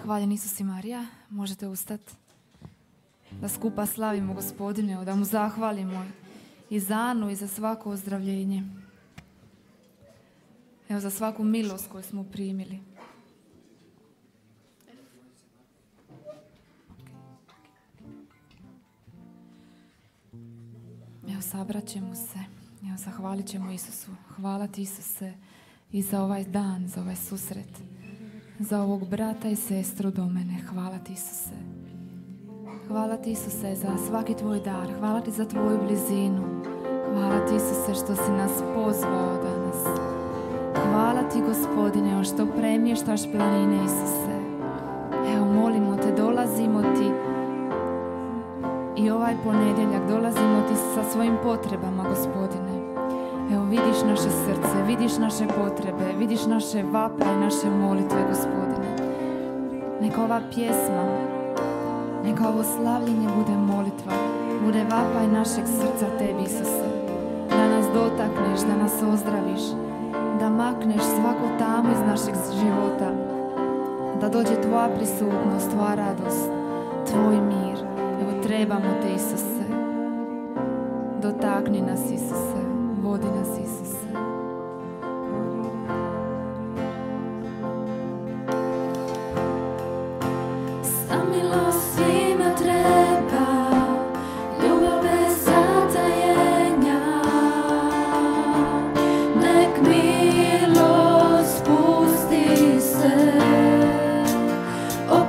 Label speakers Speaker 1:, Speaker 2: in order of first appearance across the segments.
Speaker 1: Hvaljen Isus i Marija, možete ustati da skupa slavimo Gospodine, da mu zahvalimo i za Anu i za svako ozdravljenje. Evo za svaku milost koju smo primili. Evo sabrat ćemo se, evo zahvalit ćemo Isusu. Hvala ti Isuse i za ovaj dan, za ovaj susret, za ovog brata i sestru do mene. Hvala ti Isuse. Hvala ti Isuse za svaki tvoj dar. Hvala ti za tvoju blizinu. Hvala ti Isuse što si nas pozvao danas. Hvala ti Gospodine što premještaš planine Isuse. Evo molimo te, dolazimo ti i ovaj ponedjeljak dolazimo ti sa svojim potrebama Gospodine. Evo vidiš naše srce, vidiš naše potrebe, vidiš naše vapaje, naše molitve Gospodine. Neka ova pjesma, neka ovo slavljenje bude molitva, bude vapaj našeg srca tebi Isuse. Da nas dotakneš, da nas ozdraviš, da makneš svaku tamu iz našeg života, da dođe tvoja prisutnost, tvoja radost, tvoj mir. Evo trebamo te Isuse. Dotakni nas Isuse, vodi nas Isuse.
Speaker 2: Oh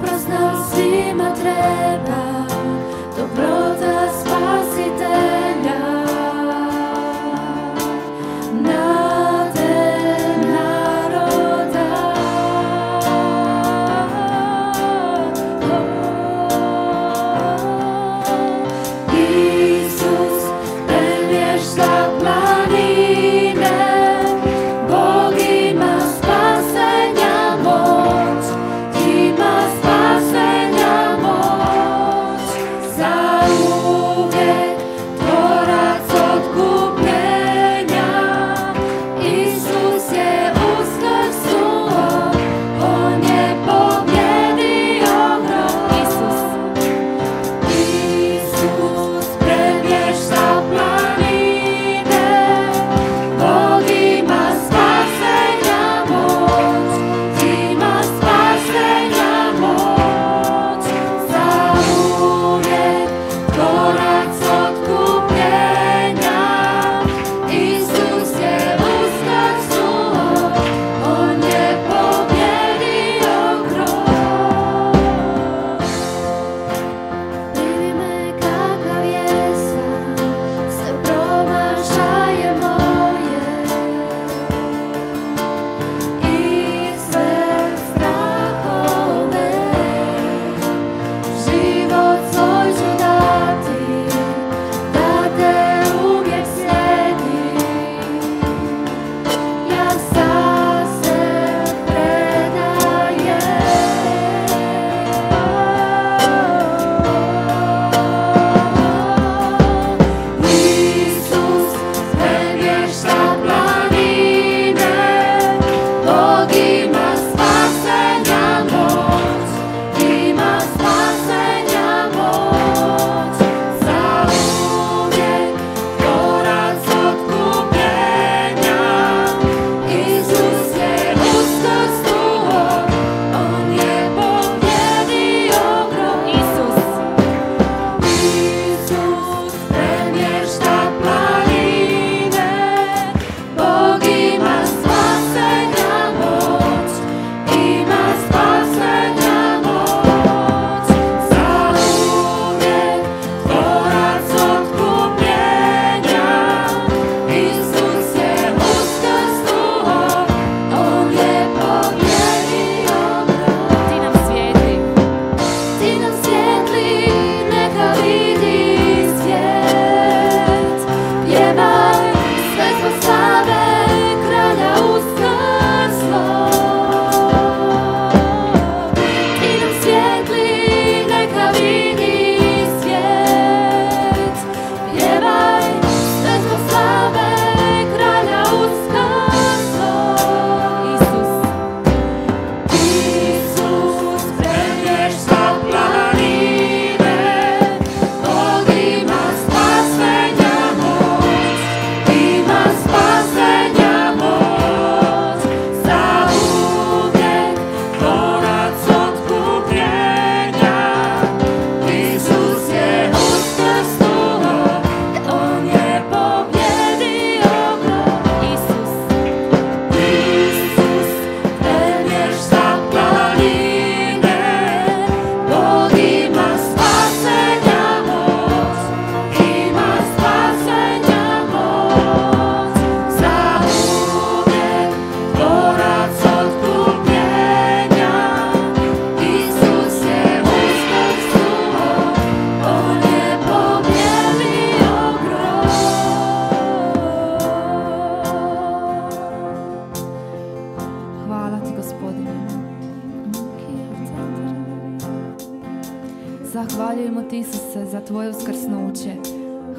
Speaker 1: Zahvaljujemo ti, Isuse, za tvoje uskrsnuće.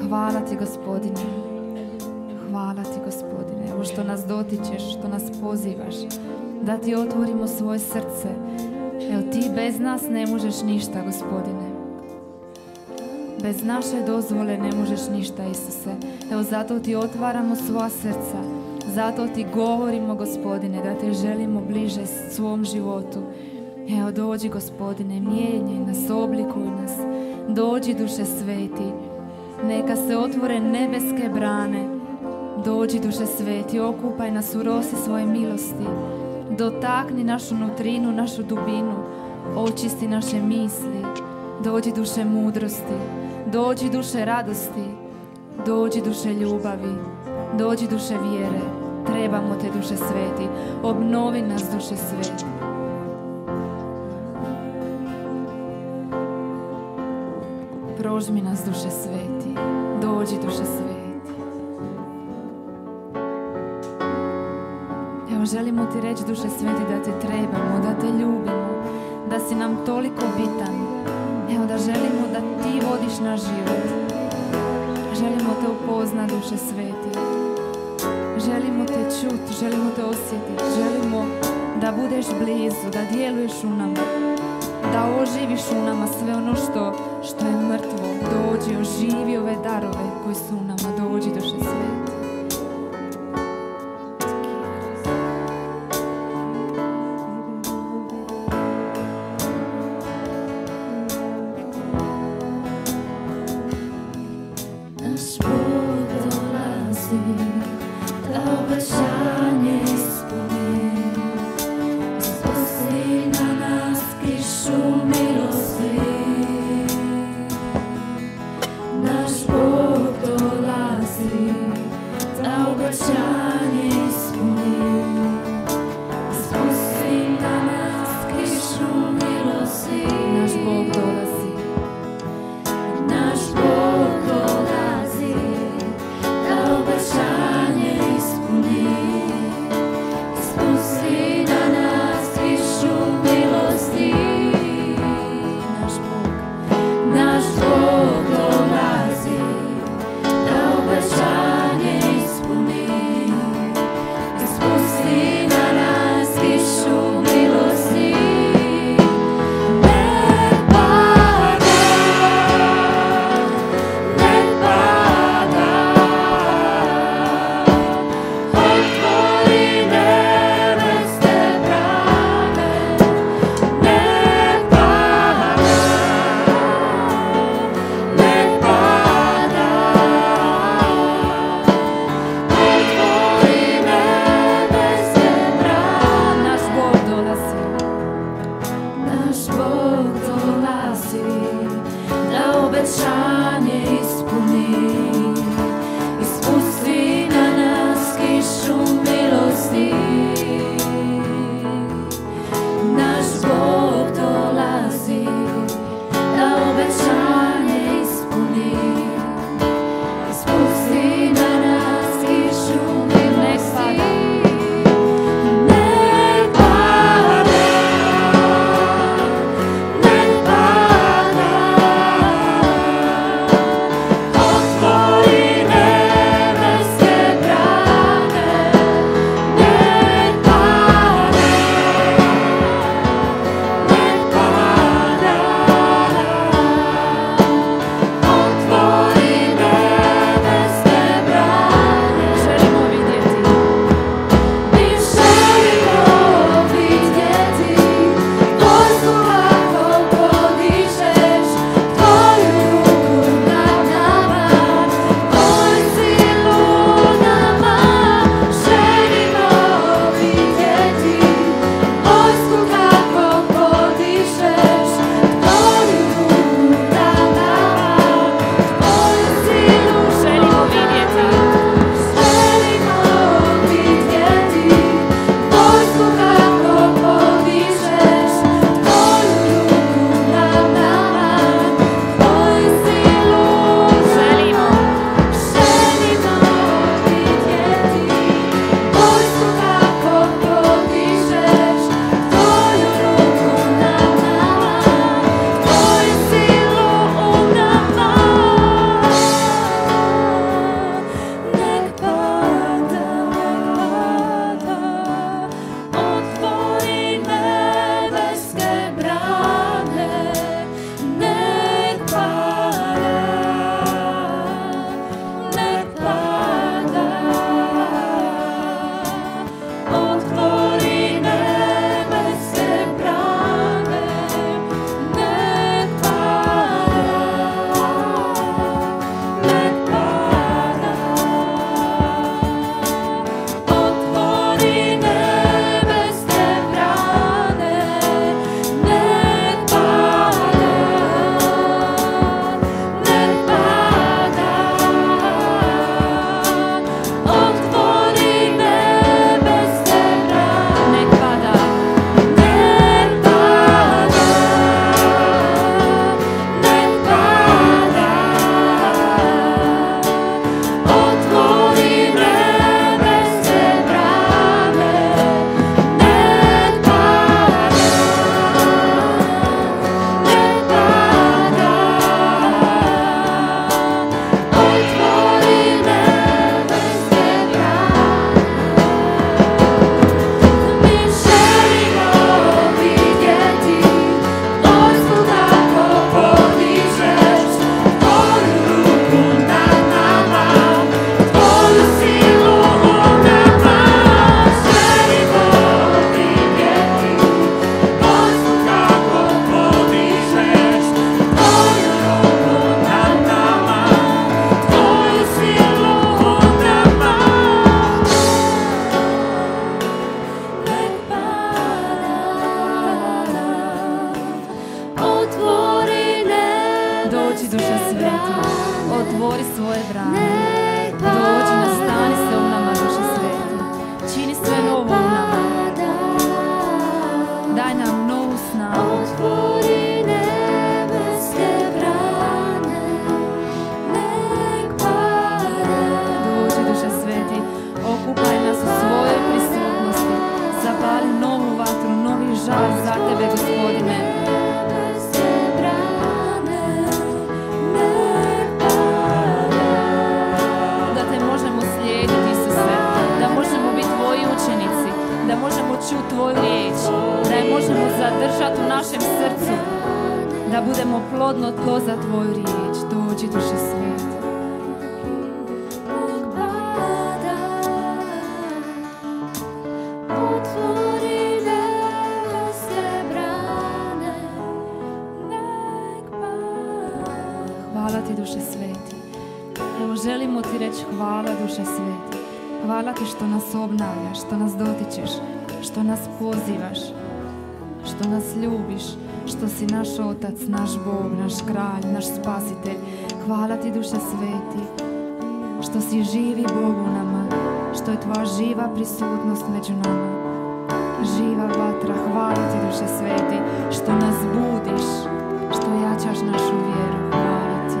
Speaker 1: Hvala ti, Gospodine. Hvala ti, Gospodine. Evo što nas dotičeš, što nas pozivaš, da ti otvorimo svoje srce. Evo ti bez nas ne možeš ništa, Gospodine. Bez naše dozvole ne možeš ništa, Isuse. Evo zato ti otvaramo svoja srca. Zato ti govorimo, Gospodine, da te želimo bliže svom životu. Evo dođi, Gospodine, mijenjaj nas, oblikuj nas. Dođi, Duše Sveti. Neka se otvore nebeske brane. Dođi, Duše Sveti, okupaj nas u rosi svoje milosti. Dotakni našu nutrinu, našu dubinu. Očisti naše misli. Dođi, Duše mudrosti. Dođi, Duše radosti. Dođi, Duše ljubavi. Dođi, Duše vjere. Trebamo te, Duše Sveti. Obnovi nas, Duše Sveti. Prožmi nas, Duše Sveti. Dođi, Duše Sveti. Evo želimo ti reći, Duše Sveti, da te trebamo, da te ljubimo, da si nam toliko bitan. Evo da želimo da ti vodiš naš život. Želimo te upoznat, Duše Sveti. Želimo te čut, želimo te osjetiti. Želimo da budeš blizu, da djeluješ u nama, da oživiš u nama sve ono što je mrtvo. Dođi, oživi ove darove koji su u nama. Dođi, Duše Sveti.
Speaker 2: Naš Bog dolazi, da obećanje ispuni. Spusti na nas kišu milosti. Naš Bog dolazi,
Speaker 1: Dođi duša sveti, otvori svoje brane. Dođi, nastani se u nama duša sveti. Čini sve novo u nama. Daj nam novu snagu.
Speaker 2: Otvori nebeske brane, nek pada.
Speaker 1: Dođi duša sveti, okupaj nas u svojoj prisutnosti. Zapali novu vatru, novi žar za tebe, Gospodine.
Speaker 2: Nebeske brane, nek pada.
Speaker 1: Da te možemo slijediti, Isuse, da možemo biti tvoji učenici, da možemo čuti tvoju riječ, da je možemo zadržati u našem srcu, da budemo plodno tlo za tvoju riječ. Dođi duša sveti.
Speaker 2: Nek pada. Otvori nebeske brane, nek pada.
Speaker 1: Hvala ti duše sveti. Evo želimo ti reći hvala duše sveti. Hvala ti što nas obnavljaš, što nas dotičeš, što nas pozivaš, što nas ljubiš, što si naš Otac, naš Bog, naš Kralj, naš Spasitelj. Hvala ti duše sveti, što si živi Bog u nama, što je tvoja živa prisutnost među nama. Živa vatra, hvala ti duše sveti, što nas budiš, što jačaš našu vjeru. Hvala ti.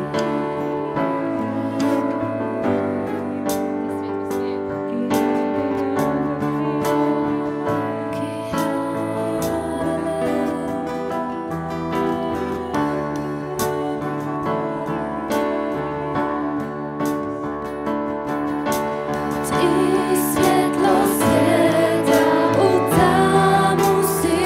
Speaker 2: Ti svjetlo svijeta, u tamu si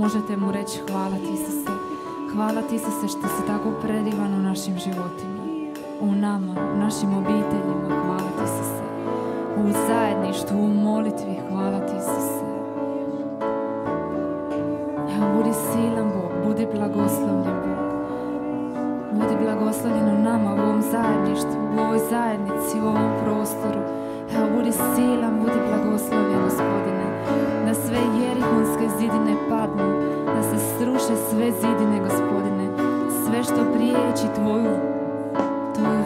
Speaker 1: možete mu reći hvala ti Isuse. Hvala ti Isuse što si tako predivan u našim životima, u nama, u našim obiteljima. Hvala ti Isuse. U zajedništvu, u molitvi. Hvala ti Isuse. Budi silan Bog, budi blagoslovljen Bog. Budi blagoslovljen u nama, u ovom zajedništvu, u ovoj zajednici, u ovom prostoru. Budi silan, budi blagoslovljen, Gospodine. Da sve jerihonske zidine padnu, da se sruše sve zidine, Gospodine. Sve što priječi tvoju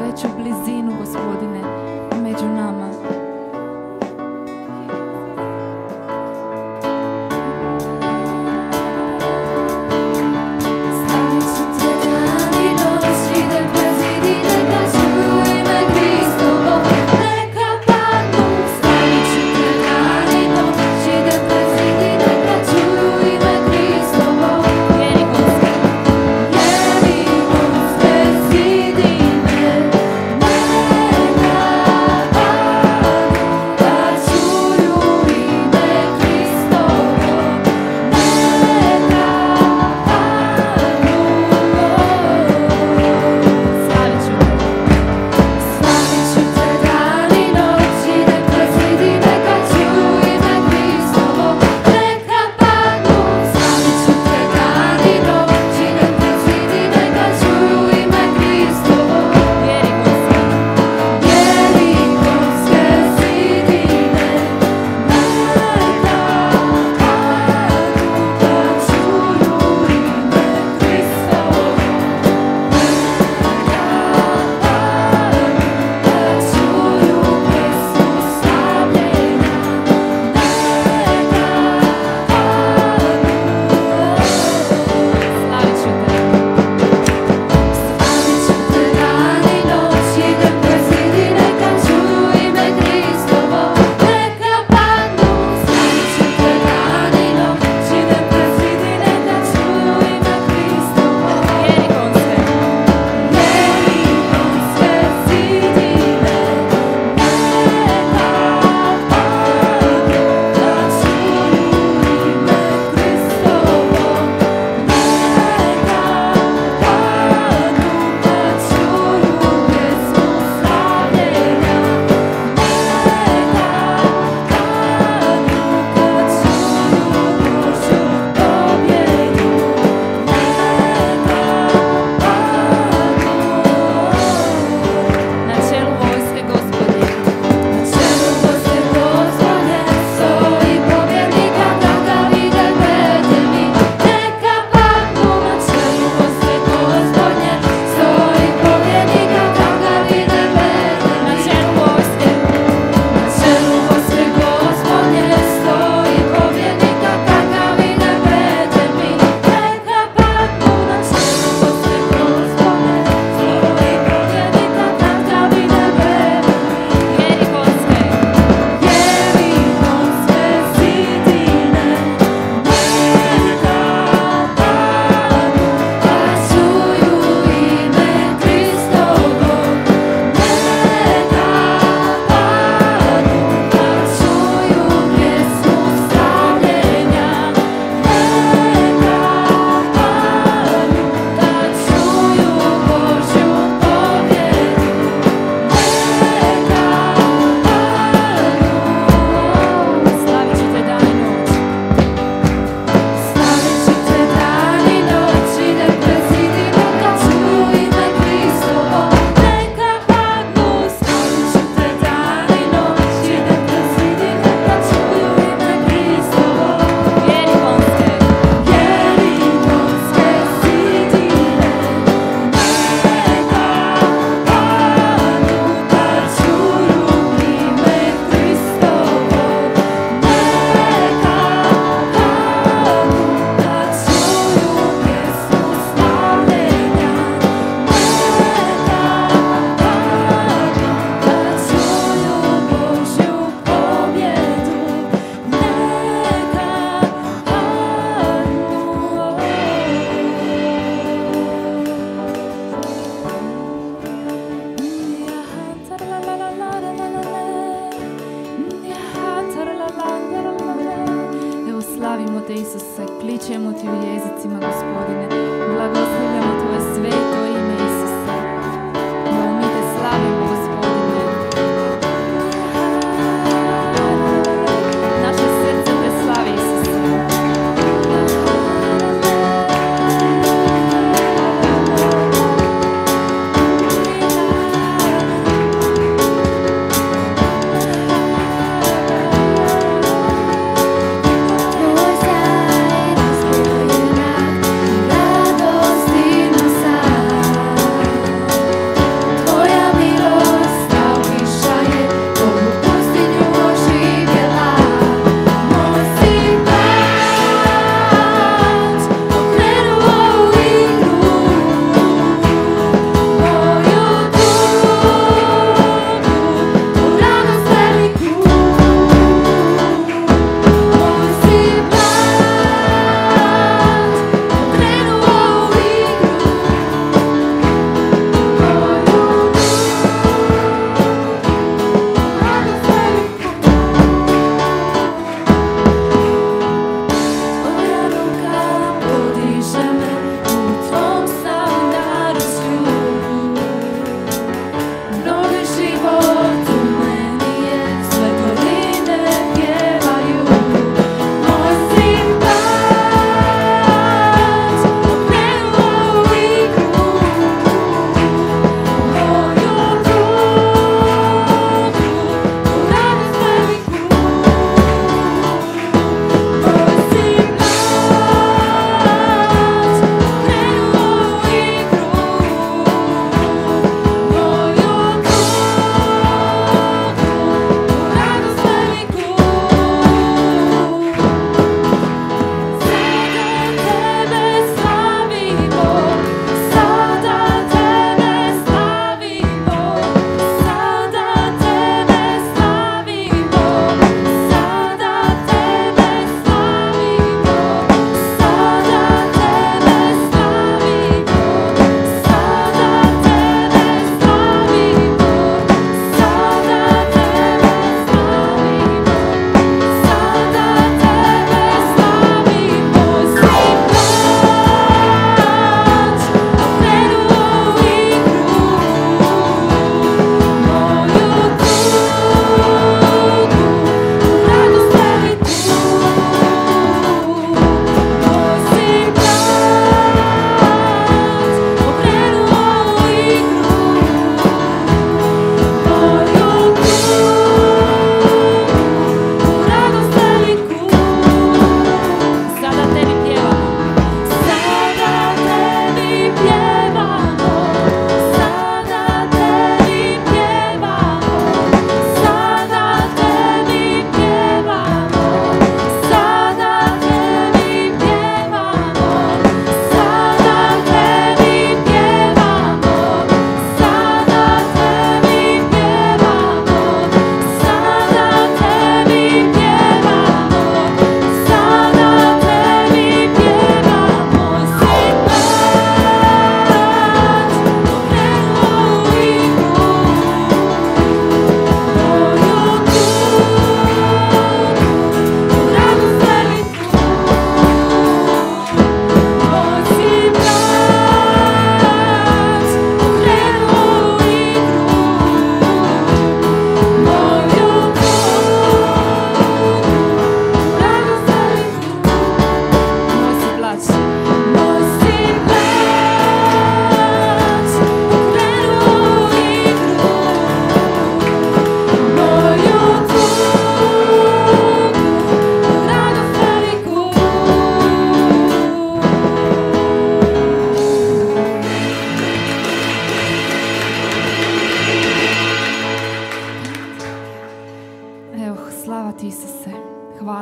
Speaker 1: veću blizinu, Gospodine, među nama.
Speaker 2: See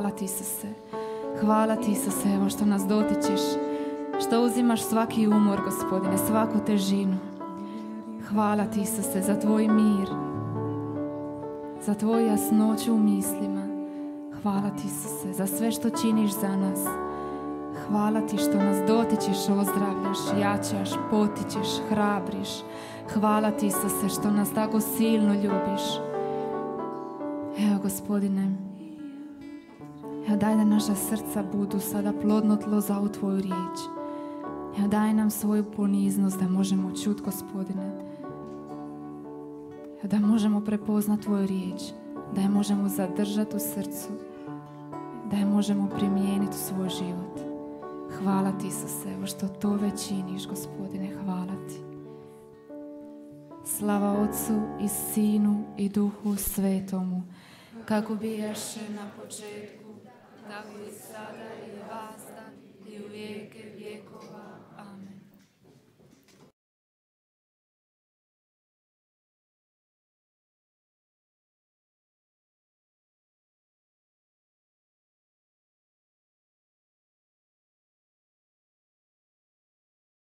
Speaker 1: Hvala ti, Isuse. Hvala ti, Isuse, evo što nas dotičeš, što uzimaš svaki umor, Gospodine, svaku težinu. Hvala ti, Isuse, za tvoj mir, za tvoju jasnoću u mislima. Hvala ti, Isuse, za sve što činiš za nas. Hvala ti što nas dotičeš, ozdravljaš, jačaš, potičeš, hrabriš. Hvala ti, Isuse, što nas tako silno ljubiš. Evo, Gospodine, evo daj da naša srca budu sada plodno tlo za ovu tvoju riječ. Evo daj nam svoju poniznost da možemo čuti, Gospodine. Evo da možemo prepoznati tvoju riječ, da je možemo zadržati u srcu, da je možemo primijeniti u svoj život. Hvala ti, Isuse, evo što to već činiš, Gospodine, hvala ti. Slava Otcu i Sinu i Duhu Svetomu, kako bijaše na početku, tako i sada i vazda i u vijeke